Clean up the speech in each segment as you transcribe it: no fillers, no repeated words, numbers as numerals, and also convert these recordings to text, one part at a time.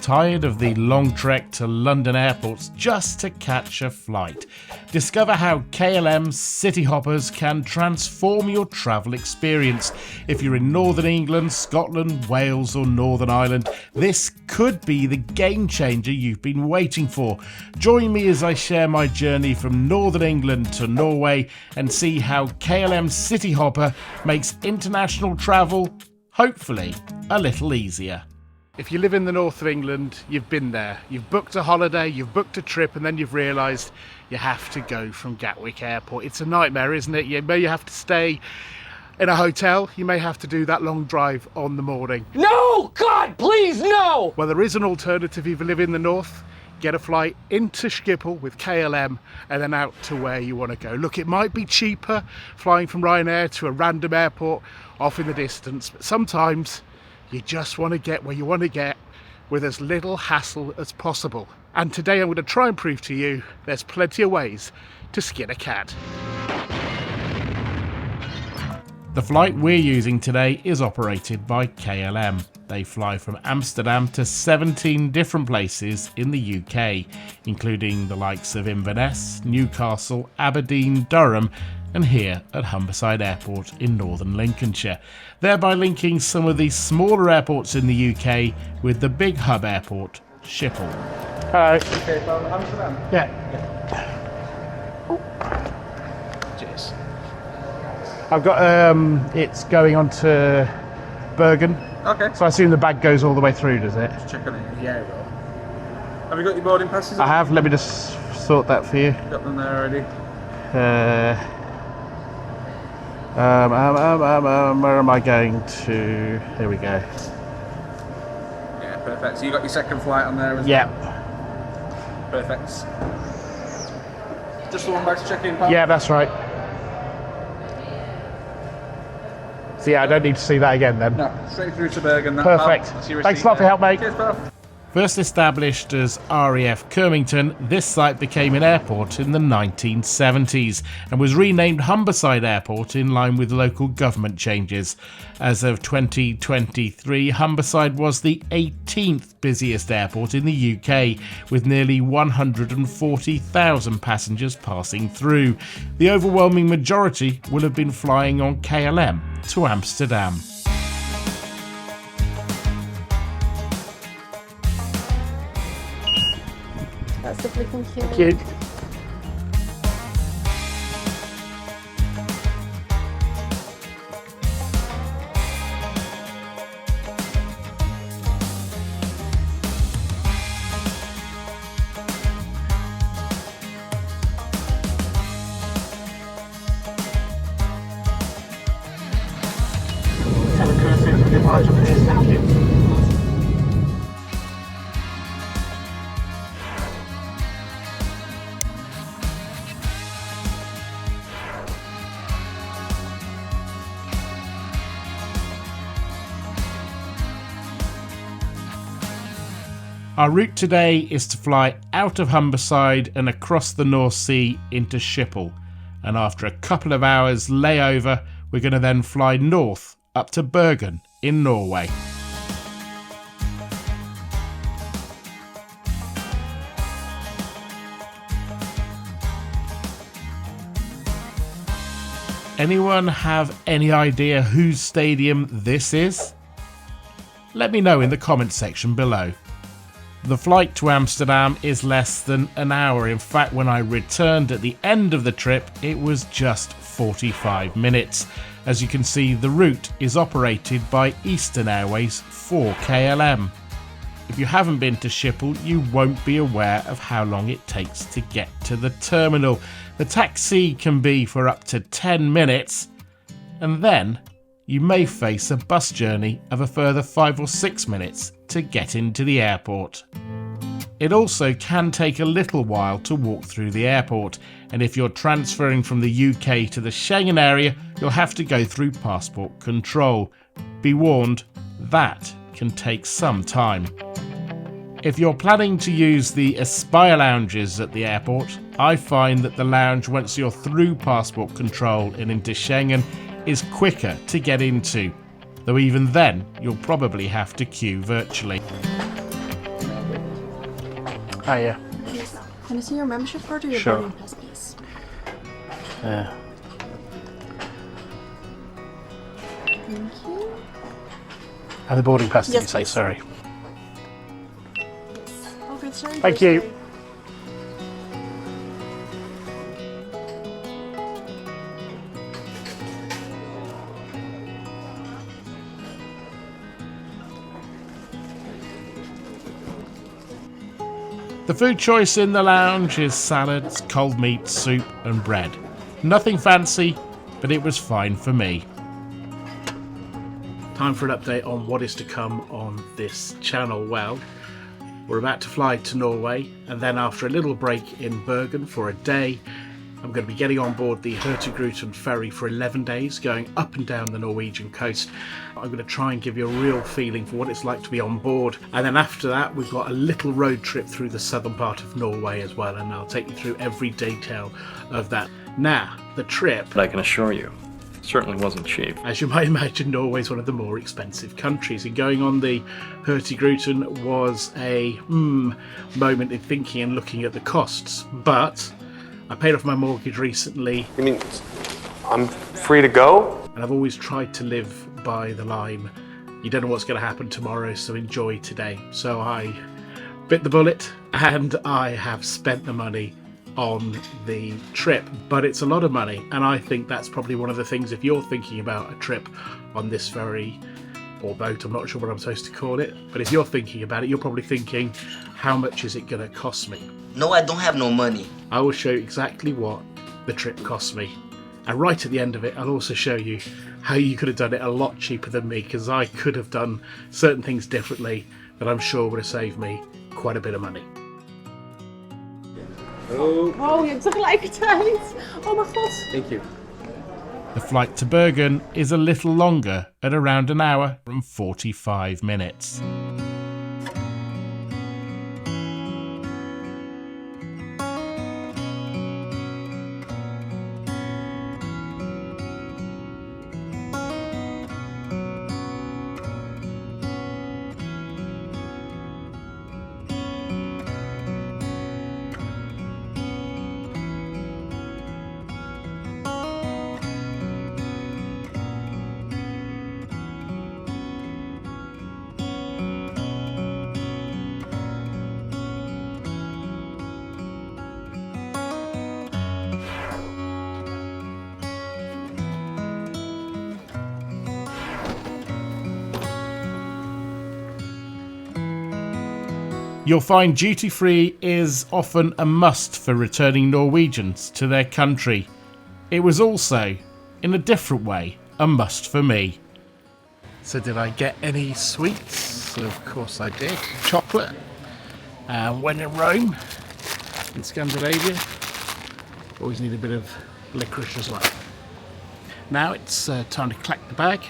Tired of the long trek to London airports just to catch a flight? Discover how KLM Cityhoppers can transform your travel experience. If you're in Northern England, Scotland, Wales or Northern Ireland, this could be the game changer you've been waiting for. Join me as I share my journey from Northern England to Norway and see how KLM Cityhopper makes international travel, hopefully, a little easier. If you live in the north of England, you've been there. You've booked a holiday, you've booked a trip, and then you've realised you have to go from Gatwick Airport. It's a nightmare, isn't it? You may have to stay in a hotel. You may have to do that long drive on the morning. No! God, please, no! Well, there is an alternative if you live in the north. Get a flight into Schiphol with KLM and then out to where you want to go. Look, it might be cheaper flying from Ryanair to a random airport off in the distance, but sometimes you just want to get where you want to get with as little hassle as possible. And today I'm going to try and prove to you there's plenty of ways to skin a cat. The flight we're using today is operated by KLM. They fly from Amsterdam to 17 different places in the UK, including the likes of Inverness, Newcastle, Aberdeen, Durham, and here at Humberside Airport in northern Lincolnshire, thereby linking some of the smaller airports in the UK with the big hub airport, Schiphol. Hello. Okay, from Amsterdam? Yeah. Cheers. I've got, it's going on to Bergen. Okay. So I assume the bag goes all the way through, does it? Just checking it. Yeah, well. Have you got your boarding passes? I have, let me just sort that for you. Got them there already. Where am I going to? Here we go. Yeah, perfect. So you got your second flight on there as Yep. well? Perfect. Just the one back to check in, pal? Yeah, that's right. So yeah, I don't need to see that again then. No, straight through to Bergen. That, Perfect. Pal. That's your Thanks a receipt lot for your there. help, mate. Cheers, pal. First established as RAF Kirmington, this site became an airport in the 1970s and was renamed Humberside Airport in line with local government changes. As of 2023, Humberside was the 18th busiest airport in the UK, with nearly 140,000 passengers passing through. The overwhelming majority will have been flying on KLM to Amsterdam. That's lovely, thank you. Thank you. Thank you. Our route today is to fly out of Humberside and across the North Sea into Schiphol, and after a couple of hours layover we're going to then fly north up to Bergen in Norway. Anyone have any idea whose stadium this is? Let me know in the comments section below. The flight to Amsterdam is less than an hour. In fact, when I returned at the end of the trip, it was just 45 minutes. As you can see, the route is operated by Eastern Airways for KLM. If you haven't been to Schiphol, you won't be aware of how long it takes to get to the terminal. The taxi can be for up to 10 minutes, and then you may face a bus journey of a further 5 or 6 minutes to get into the airport. It also can take a little while to walk through the airport, and if you're transferring from the UK to the Schengen area, you'll have to go through passport control. Be warned, that can take some time. If you're planning to use the Aspire lounges at the airport, I find that the lounge, once you're through passport control and into Schengen, is quicker to get into, though even then you'll probably have to queue virtually. Oh yeah. Can I see your membership card or your Sure. boarding pass, please? Yeah. Thank you. And the boarding pass, did Yes, you say? please. Sorry. Okay, sorry. Thank you. The food choice in the lounge is salads, cold meat, soup and bread. Nothing fancy, but it was fine for me. Time for an update on what is to come on this channel. Well, we're about to fly to Norway, and then after a little break in Bergen for a day, I'm going to be getting on board the Hortin ferry for 11 days, going up and down the Norwegian coast. I'm going to try and give you a real feeling for what it's like to be on board. And then after that, we've got a little road trip through the southern part of Norway as well, and I'll take you through every detail of that. Now, the trip, But I can assure you, it certainly wasn't cheap. as you might imagine, Norway is one of the more expensive countries, and going on the Hortin was a moment in thinking and looking at the costs. But I paid off my mortgage recently, You mean I'm free to go? and I've always tried to live by the line, you don't know what's going to happen tomorrow, so enjoy today. So I bit the bullet, and I have spent the money on the trip, but it's a lot of money, and I think that's probably one of the things, if you're thinking about a trip on this ferry or boat, I'm not sure what I'm supposed to call it, but if you're thinking about it, you're probably thinking, how much is it going to cost me? No, I don't have no money. I will show you exactly what the trip cost me, and right at the end of it I'll also show you how you could have done it a lot cheaper than me, because I could have done certain things differently that I'm sure would have saved me quite a bit of money. Oh, je hebt tegelijkertijd. Oh mijn god. Thank you. The flight to Bergen is a little longer at around an hour and 45 minutes. You'll find duty free is often a must for returning Norwegians to their country. It was also, in a different way, a must for me. So did I get any sweets? Of course I did. Chocolate. And when in Rome, in Scandinavia, always need a bit of licorice as well. Now it's time to collect the bag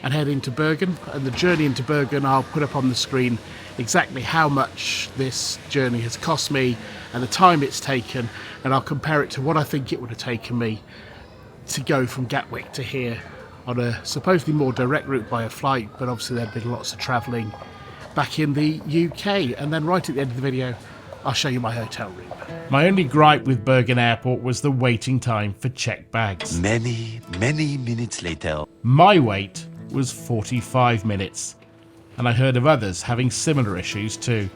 and head into Bergen. And the journey into Bergen, I'll put up on the screen exactly how much this journey has cost me and the time it's taken, and I'll compare it to what I think it would have taken me to go from Gatwick to here on a supposedly more direct route by a flight, but obviously there'd been lots of travelling back in the UK. And then right at the end of the video, I'll show you my hotel room. My only gripe with Bergen Airport was the waiting time for checked bags. Many minutes later. My wait was 45 minutes, and I heard of others having similar issues too.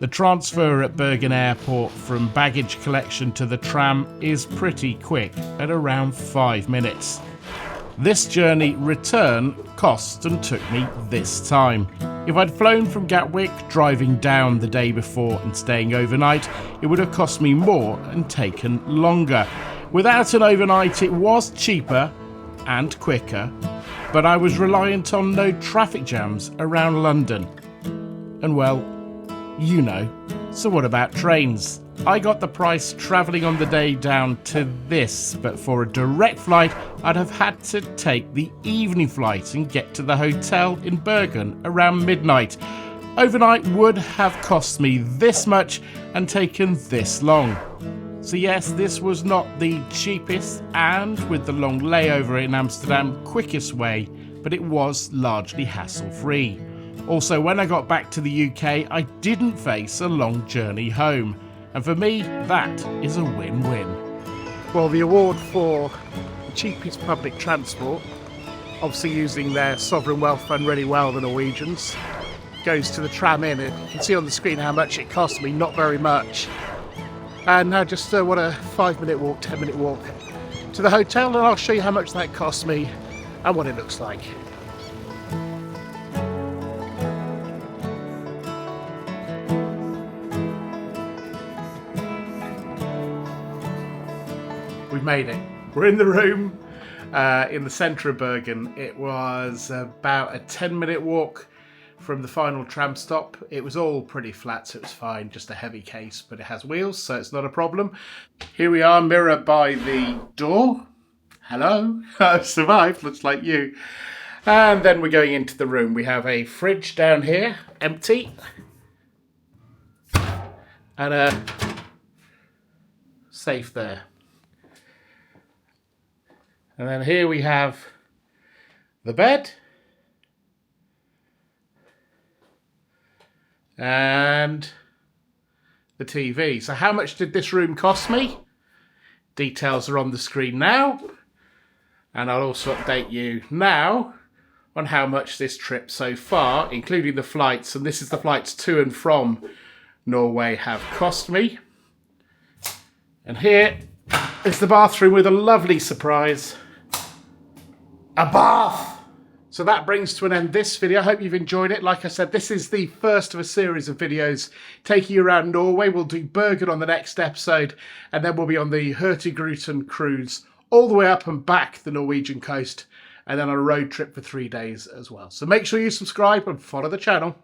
The transfer at Bergen Airport from baggage collection to the tram is pretty quick, at around 5 minutes. This journey return cost and took me this time. If I'd flown from Gatwick, driving down the day before and staying overnight, it would have cost me more and taken longer. Without an overnight, it was cheaper and quicker, but I was reliant on no traffic jams around London. And well, you know. So what about trains? I got the price travelling on the day down to this, but for a direct flight, I'd have had to take the evening flight and get to the hotel in Bergen around midnight. Overnight would have cost me this much and taken this long. So yes, this was not the cheapest and, with the long layover in Amsterdam, quickest way, but it was largely hassle-free. Also, when I got back to the UK, I didn't face a long journey home. And for me, that is a win-win. Well, the award for the cheapest public transport, obviously using their sovereign wealth fund really well, the Norwegians, goes to the tram inn. You can see on the screen how much it cost me, not very much. And now just what a 5-minute walk, 10-minute walk to the hotel, and I'll show you how much that cost me and what it looks like. We've made it. We're in the room in the centre of Bergen. It was about a 10-minute walk from the final tram stop. It was all pretty flat, so it was fine. Just a heavy case, but it has wheels, so it's not a problem. Here we are, mirror by the door. Hello, I've survived, looks like you. And then we're going into the room. We have a fridge down here, empty. And a safe there. And then here we have the bed. And the TV. So how much did this room cost me? Details are on the screen now. And I'll also update you now on how much this trip so far, including the flights, and this is the flights to and from Norway, have cost me. And here is the bathroom with a lovely surprise. A bath! So that brings to an end this video. I hope you've enjoyed it. Like I said, this is the first of a series of videos taking you around Norway. We'll do Bergen on the next episode, and then we'll be on the Hortin cruise all the way up and back the Norwegian coast, and then on a road trip for 3 days as well. So make sure you subscribe and follow the channel.